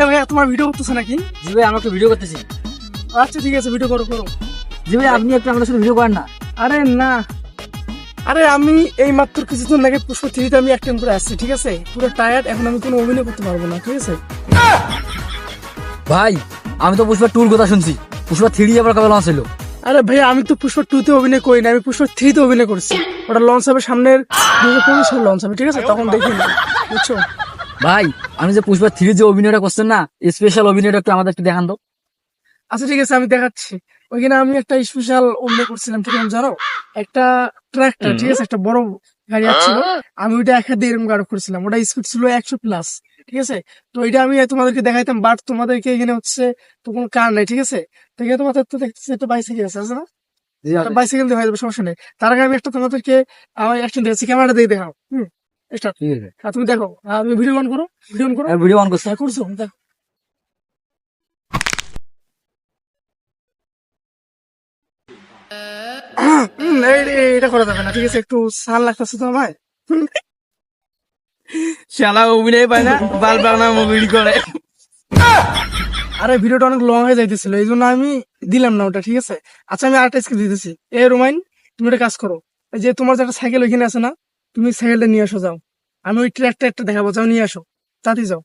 ভাইয়া তোমার ভিডিও করতেছে নাকি? জি ভাই, আমরা একটু ভিডিও করতেছি। আচ্ছা ঠিক আছে, ভিডিও করো করো। জি ভাই, আপনি একটু আমাদের সাথে ভিডিও করেন না? আরে না, আরে আমি এই মাত্র কিছুদিন আগে পুষ্পা 3 তে আমি অ্যাক্টিং করে আসছি, ঠিক আছে? পুরো টায়ার্ড, এখন আমি কোনো অভিনয় করতে পারবো না, ঠিক আছে? ভাই, আমি তো পুষ্পা 2 কথা শুনছি, পুষ্পা 3 আবার কবে লঞ্চ হলো? আরে ভাইয়া, আমি তো পুষ্পা 2 তে অভিনয় করি না, আমি পুষ্পা 3 তে অভিনয় করছি। ওটা লঞ্চ হবে সামনের 2025 সালে লঞ্চ হবে, ঠিক আছে? তখন দেখি না, বুঝছো? ভাই, আমি যে পুষ্পা 3 যে অভিনয়টা করছেন না, স্পেশাল অভিনয়টা একটু আমাদের একটু দেখান তো। আচ্ছা ঠিক আছে, আমি দেখাচ্ছি। ওইখানে আমি একটা স্পেশাল অভিনয় করছিলাম, ঠিক আছে? জানো, একটা ট্রাক্টর, ঠিক আছে, একটা বড় গাড়ি আসছিল, আমি ওইটা একা দিয়ে এরকম গাড়ি করছিলাম। ওটা স্পিড ছিল 100+, ঠিক আছে? তো এটা আমি তোমাদেরকে দেখাইতাম, বাট তোমাদেরকে এখানে হচ্ছে তো কোনো কার নাই, ঠিক আছে? তো এখানে তোমাদের তো দেখতেছি একটা বাইসাইকেল আছে না? বাইসাইকেল দিয়ে হয়ে যাবে, সমস্যা নেই। তার আগে আমি একটা তোমাদেরকে আমার অ্যাকশন দিয়েছি, ক্যামেরা দিয়ে দেখাও। স্টার্ট। ঠিক আছে, তুমি দেখো, তুমি ভিডিও অন করো, ভিডিও অন করো। ভিডিও অন করছি। হ্যাঁ, করছো, দেখো। এটা করা যাবে না, ঠিক আছে? একটু সাল লাগতেছে তো আমায়। শালা অভিনয় পায় না, বাল বাংলা মুভি করে। আরে ভিডিওটা অনেক লং হয়ে যাইতেছিল, এই জন্য আমি দিলাম না ওটা, ঠিক আছে? আচ্ছা, আমি আরেকটা স্ক্রিপ্ট দিতেছি। রোমাইন, তুমি একটা কাজ করো, এই যে তোমার যে একটা সাইকেল ওইখানে আছে না, তুমি সাইকেলটা নিয়ে আসো, যাও। আমি ওই ট্র্যাকটা একটা দেখাবো, যাও নিয়ে আসো, তাড়াতাড়ি যাও।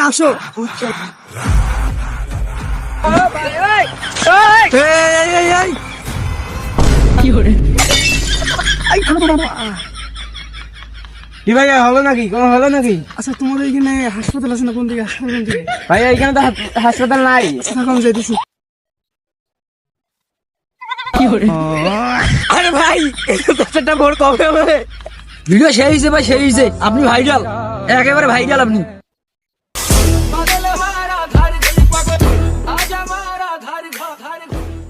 আসো। কি ভাই, হলো নাকি? কোনো হলো নাকি? আচ্ছা, তোমাদের এখানে হাসপাতাল আছে না? কোন দিকে হাসপাতাল, কোন দিকে? ভাই, এখানে তো হাসপাতাল নাই। এখন যাইতেছি। আরে ভাই, একটা ভোর কবে হবে? ভিডিও সেই হয়েছে ভাই, সেই হয়েছে। আপনি ভাইরাল, একেবারে ভাইরাল আপনি।